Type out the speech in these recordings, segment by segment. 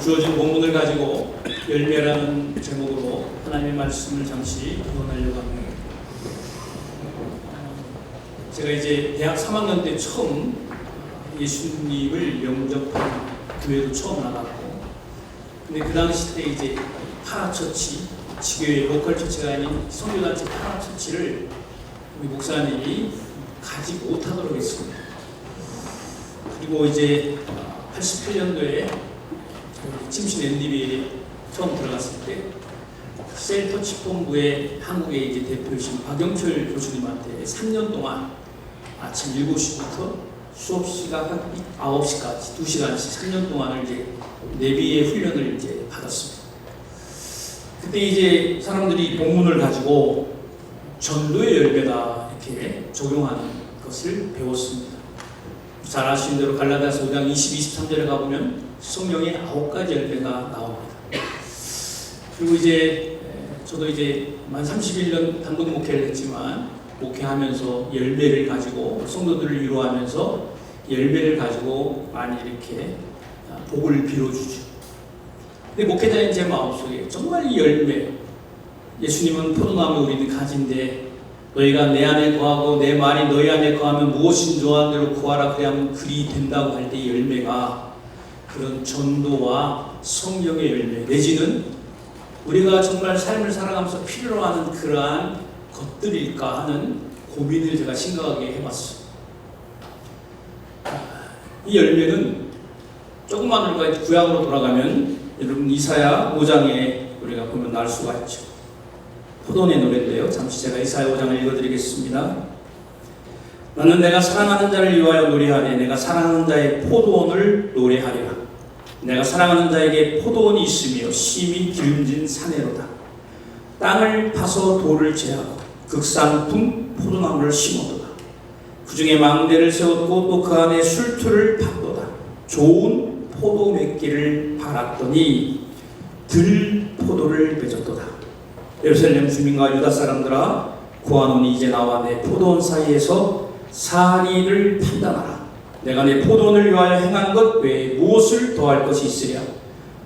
주어진 본문을 가지고 열매라는 제목으로 하나님의 말씀을 잠시 기원하려고 합니다. 제가 이제 대학 3학년 때 처음 예수님을 영접한 교회도 처음 나갔고, 근데 그 당시 때 이제 파라처치, 지교의 로컬 처치가 아닌 선교단체 파라처치를 우리 목사님이 가지 못하도록 했습니다. 그리고 이제 88년도에 침신 NDB에 처음 들어갔을 때 셀터치 본부의 한국의 이제 대표이신 박영철 교수님한테 3년 동안 아침 7시부터 수업 시간 한 9시까지 2시간씩 3년 동안을 이제 내비의 훈련을 이제 받았습니다. 그때 이제 사람들이 본문을 가지고 전도의 열매다 이렇게 적용하는 것을 배웠습니다. 잘 아시는 대로 갈라디아서 5장 22-23절에 가보면 성령의 9가지 열매가 나옵니다. 그리고 이제 저도 이제 만 31년 단독 목회를 했지만 목회하면서 열매를 가지고 성도들을 위로하면서 열매를 가지고 많이 이렇게 복을 빌어주죠. 근데 목회자인 제 마음속에 정말 이 열매, 예수님은 포도나무 우리는 가지인데 너희가 내 안에 거하고 내 말이 너희 안에 거하면 무엇인 좋아하는 대로 구하라 그래야만 그리 된다고 할 때 열매가 그런 전도와 성령의 열매 내지는 우리가 정말 삶을 살아가면서 필요로 하는 그러한 것들일까 하는 고민을 제가 심각하게 해봤어요. 이 열매는 조금만 우리가 구약으로 돌아가면 여러분 이사야 5장에 우리가 보면 알 수가 있죠. 포도원의 노래인데요. 잠시 제가 이사야 5장을 읽어드리겠습니다. 나는 내가 사랑하는 자를 위하여 노래하리. 내가 사랑하는 자의 포도원을 노래하리라. 내가 사랑하는 자에게 포도원이 있으며 심히 기름진 산에로다. 땅을 파서 돌을 제하고 극상품 포도나무를 심었도다. 그 중에 망대를 세웠고 또 그 안에 술투를 팠도다. 좋은 포도 맺기를 바랐더니 들포도를 맺었도다. 예루살렘 주민과 유다 사람들아, 구하노니 이제 나와 내 포도원 사이에서 사리를 판단하라. 내가 내 포도원을 위하여 행한 것 외에 무엇을 더할 것이 있으랴.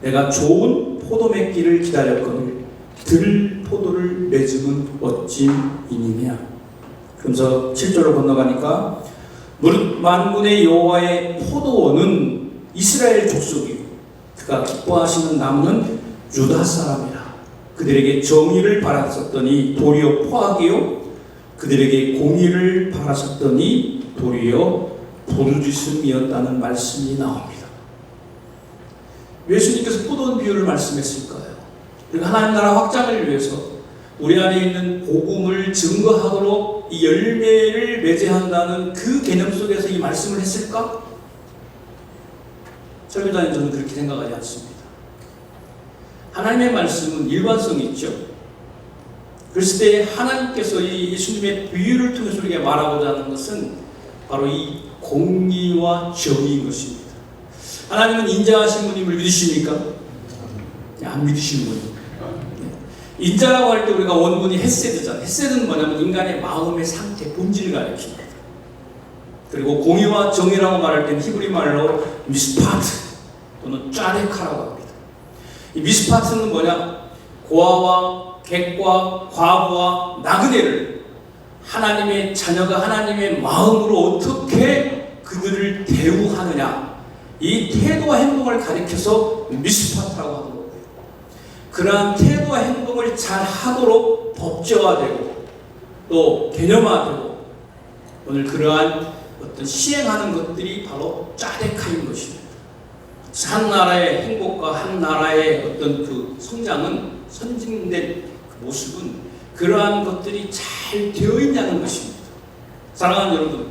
내가 좋은 포도 맺기를 기다렸거늘 들포도를 맺음은 어찌이니냐. 그러면서 7절로 건너가니까 무릇 만군의 여호와의 포도원은 이스라엘 족속이요 그가 기뻐하시는 나무는 유다 사람이라. 그들에게 정의를 바랐었더니 도리어 포악이요 그들에게 공의를 바라셨더니 도리어 부르짖음이었다는 말씀이 나옵니다. 예수님께서 포도원 비유를 말씀했을까요? 그리고 하나님 나라 확장을 위해서 우리 안에 있는 복음을 증거하도록 이 열매를 맺어한다는 그 개념 속에서 이 말씀을 했을까? 설교자는 저는 그렇게 생각하지 않습니다. 하나님의 말씀은 일관성이 있죠. 그랬을 때 하나님께서 이 예수님의 비유를 통해서 우리에게 말하고자 하는 것은 바로 이 공의와 정의인 것입니다. 하나님은 인자하신 분임을 믿으십니까? 안 믿으시는 분입니다. 인자라고 할 때 우리가 원문이 헤세드잖아요. 헤세드는 뭐냐면 인간의 마음의 상태, 본질을 가리킵니다. 그리고 공의와 정의라고 말할 때는 히브리 말로 미스파트 또는 짜레카라고 합니다. 이 미스파트는 뭐냐? 고아와 객과 과부와 나그네를 하나님의 자녀가 하나님의 마음으로 어떻게 그들을 대우하느냐, 이 태도와 행동을 가리켜서 미스파트라고 하는 거예요. 그러한 태도와 행동을 잘 하도록 법제화되고 또 개념화되고 오늘 그러한 어떤 시행하는 것들이 바로 짜데카인 것입니다. 한 나라의 행복과 한 나라의 어떤 그 성장은 선진된 그 모습은 그러한 것들이 잘 되어 있냐는 것입니다. 사랑하는 여러분,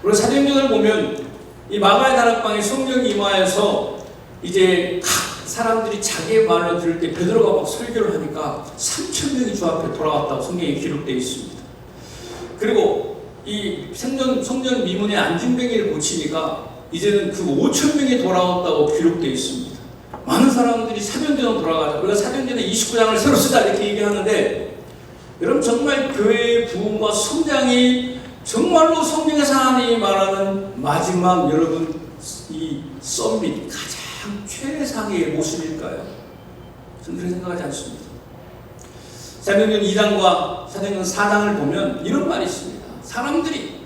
우리 사도행전을 보면 이 마가의 다락방에 성령이 임하여서 이제 각 사람들이 자기의 말로 들을 때 베드로가 막 설교를 하니까 3,000명이 주 앞에 돌아왔다고 성경에 기록되어 있습니다. 그리고 이 성전 미문의 안진뱅이를 고치니까 이제는 그 5,000명이 돌아왔다고 기록되어 있습니다. 많은 사람들이 사도행전으로 돌아가자. 우리가 사도행전의 29장을 새로 쓰자 이렇게 얘기하는데, 여러분 정말 교회의 부흥과 성장이 정말로 성경에서 하나님이 말하는 마지막 여러분 이 썸밋 가장 최상의 모습일까요? 저는 그렇게 생각하지 않습니다. 사도행전 2장과 사도행전 4장을 보면 이런 말이 있습니다. 사람들이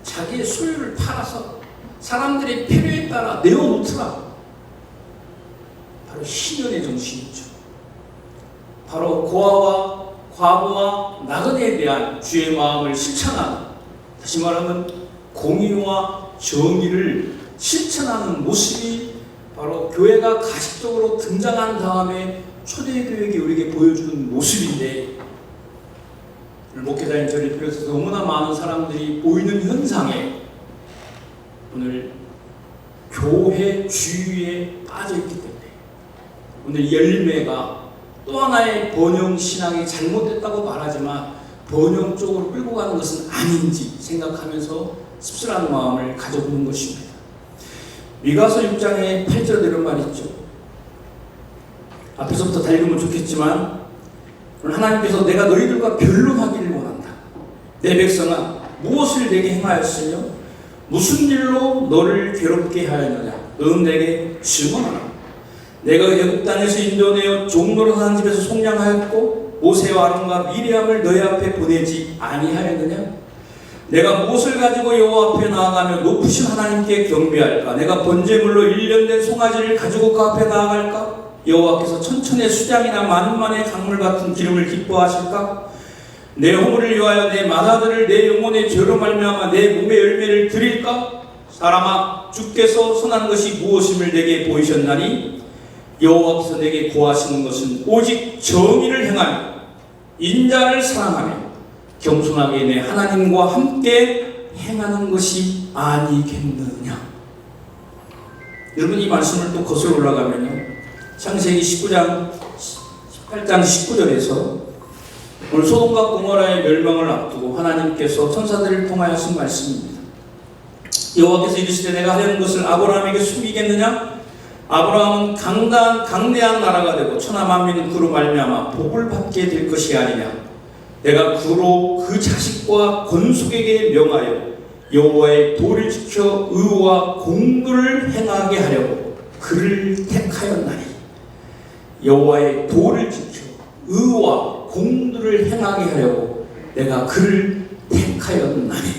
자기의 소유를 팔아서 사람들의 필요에 따라 내어놓더라. 바로 희년의 정신이죠. 바로 고아와 과부와 나그네에 대한 주의 마음을 실천하는, 다시 말하면 공의와 정의를 실천하는 모습이 바로 교회가 가식적으로 등장한 다음에 초대교회가 우리에게 보여주는 모습인데, 목회자인 저를 비롯해서 너무나 많은 사람들이 보이는 현상에 오늘 교회 주의에 빠져있기 때문에 오늘 이 열매가 또 하나의 번영신앙이 잘못됐다고 말하지만 번영 쪽으로 끌고 가는 것은 아닌지 생각하면서 씁쓸한 마음을 가져보는 것입니다. 미가서 6장의 8절에 이런 말이 있죠. 앞에서부터 다 읽으면 좋겠지만 오늘 하나님께서 내가 너희들과 변론하기를 원한다. 내 백성아 무엇을 내게 행하였으며 무슨 일로 너를 괴롭게 하였느냐. 너는 내게 증언하라. 내가 애굽 땅에서 인도내어 종로로 사는 집에서 속량하였고 모세와 아론과 미리암을 너희 앞에 보내지 아니하였느냐. 내가 무엇을 가지고 여호와 앞에 나아가며 높으신 하나님께 경배할까. 내가 번제물로 1년 된 송아지를 가지고 그 앞에 나아갈까. 여호와께서 천천의 수량이나 만만의 강물 같은 기름을 기뻐하실까. 내 허물을 위하여 내 마다들을 내 영혼의 죄로 말미암아 내 몸의 열매를 드릴까. 사람아 주께서 선한 것이 무엇임을 내게 보이셨나니 여호와께서 내게 고하시는 것은 오직 정의를 행하며 인자를 사랑하며 겸손하게 내 하나님과 함께 행하는 것이 아니겠느냐. 여러분 이 말씀을 또 거슬러 올라가면요, 창세기 19장 18장 19절에서 오늘 소돔과 고모라의 멸망을 앞두고 하나님께서 천사들을 통하여 하신 말씀입니다. 여호와께서 이르시되 내가 하려는 것을 아브라함에게 숨기겠느냐. 아브라함은 강대한 나라가 되고 천하 만민은 그로 말미암아 복을 받게 될 것이 아니냐. 내가 그로 그 자식과 권속에게 명하여 여호와의 도를 지켜 의와 공도를 행하게 하려고 그를 택하였나니. 여호와의 도를 지켜 의와 공도를 행하게 하려고 내가 그를 택하였나니.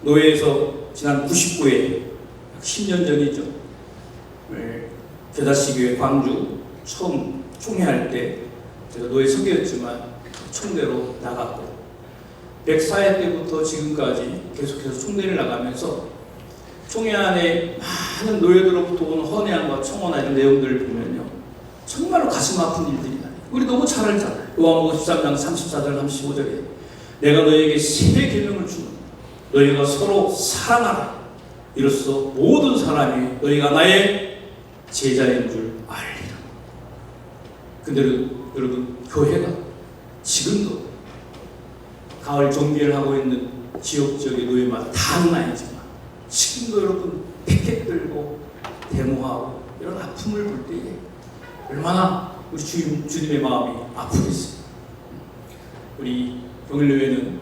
노예에서 지난 99회 10년 전이죠. 겨자씨교회 광주 처음 총회할 때 제가 노예 선교였지만 총대로 나갔고 104회 때부터 지금까지 계속해서 총대를 나가면서 총회 안에 많은 노예들로부터 오는 헌혜함과 청원과 이런 내용들을 보면요, 정말로 가슴 아픈 일들이 나요. 우리 너무 잘 알잖아요. 요한복음 13장 34절 35절에 내가 너에게 새 계명을 주노니 너희가 서로 사랑하라. 이로써 모든 사람이 너희가 나의 제자인 줄 알리라. 근데 여러분 교회가 지금도 가을 정비를 하고 있는 지역적인 노예마다 다는 아니지만 지금도 여러분 피켓 들고 데모하고 이런 아픔을 볼 때에 얼마나 우리 주님의 마음이 아프겠어요. 우리 경일교회는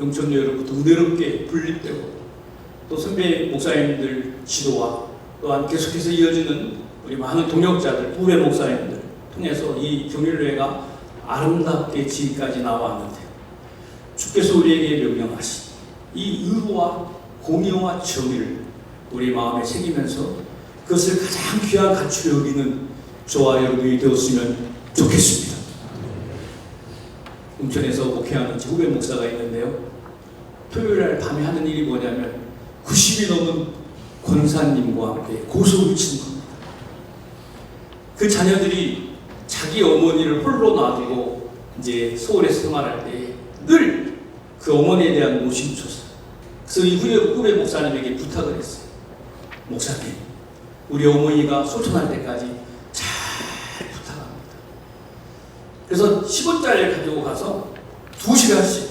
영천교회로부터 은혜롭게 분립되고 또 선배 목사님들 지도와 또한 계속해서 이어지는 우리 많은 동역자들, 후배 목사님들 통해서 이 경일교회가 아름답게 지금까지 나왔는데 주께서 우리에게 명령하신 이 의와 공의와 정의를 우리 마음에 새기면서 그것을 가장 귀한 가치로 여기는 저와 여러분이 되었으면 좋겠습니다. 인천에서 목회하는 제 후배 목사가 있는데요, 토요일날 밤에 하는 일이 뭐냐면 90이 넘은 권사님과 함께 고소를 치는 겁니다. 그 자녀들이 자기 어머니를 홀로 놔두고 이제 서울에서 생활할 때 늘 그 어머니에 대한 노심초사. 그래서 이 후배 목사님에게 부탁을 했어요. 목사님, 우리 어머니가 소천할 때까지 잘 부탁합니다. 그래서 10원짜리를 가지고 가서 2시간씩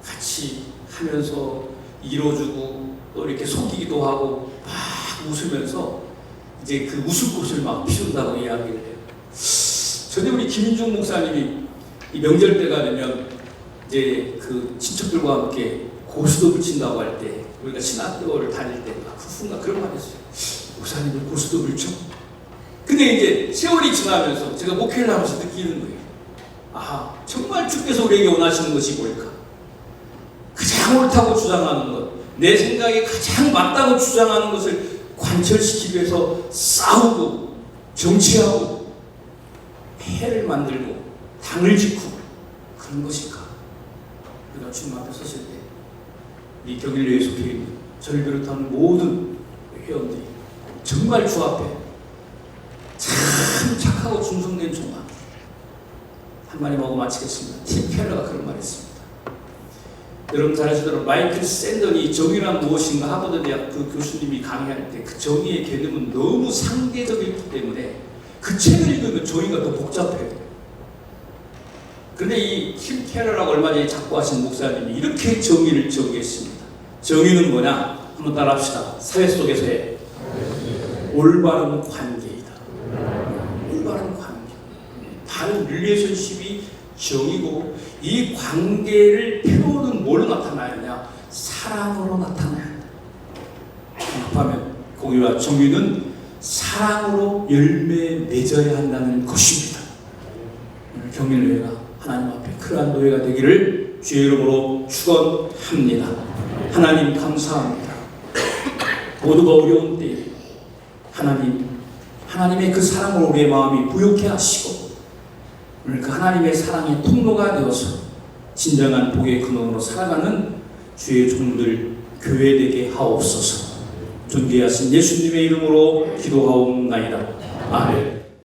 같이 하면서 이뤄주고 또 이렇게 속이기도 하고 막 웃으면서 이제 그 웃음꽃을 막 피운다고 이야기를 해요. 전에 우리 김인중 목사님이 이 명절 때가 되면 이제 그 친척들과 함께 고수도 붙인다고 할 때 우리가 신학교를 다닐 때 그 순간 그런 말 했어요. 목사님을 고스톱을 쳐? 근데 이제 세월이 지나면서 제가 목회를 하면서 느끼는 거예요. 아하, 정말 주께서 우리에게 원하시는 것이 뭘까? 가장 옳다고 주장하는 것, 내 생각에 가장 맞다고 주장하는 것을 관철시키기 위해서 싸우고 정치하고 해를 만들고 당을 짓고 그런 것일까? 우리가 주님 앞에 섰을 때 이 경일교회에 속해 있는 저를 비롯한 모든 회원들이 정말 주 앞에 참 착하고 충성된 종아 한마디 하고 마치겠습니다. 팀 켈러가 그런 말 했습니다. 여러분 잘 아시더라도 마이클 샌던이 정의란 무엇인가 하버드 대학 그 교수님이 강의할 때 그 정의의 개념은 너무 상대적이기 때문에 그 책을 읽으면 정의가 더 복잡해요. 그런데 이 팀 켈러라고 얼마 전에 작고하신 목사님이 이렇게 정의를 정의했습니다. 정의는 뭐냐? 한번 따라합시다. 사회 속에서의 올바른 관계이다. 올바른 관계. 바른 릴레이션십이 정의고 이 관계를 표현은 뭘로 나타나느냐? 사랑으로 나타나야 한다. 하면 공의와 정의는 사랑으로 열매 맺어야 한다는 것입니다. 오늘 경일교회가 하나님 앞에 그러한 노예가 되기를 주의 이름으로 축원합니다. 하나님 감사합니다. 모두가 어려운 때에 하나님의 그 사랑으로 우리의 마음이 부욕해 하시고 오늘 그 하나님의 사랑의 통로가 되어서 진정한 복의 근원으로 살아가는 주의 종들 교회 되게 하옵소서. 존귀하신 예수님의 이름으로 기도하옵나이다. 아멘.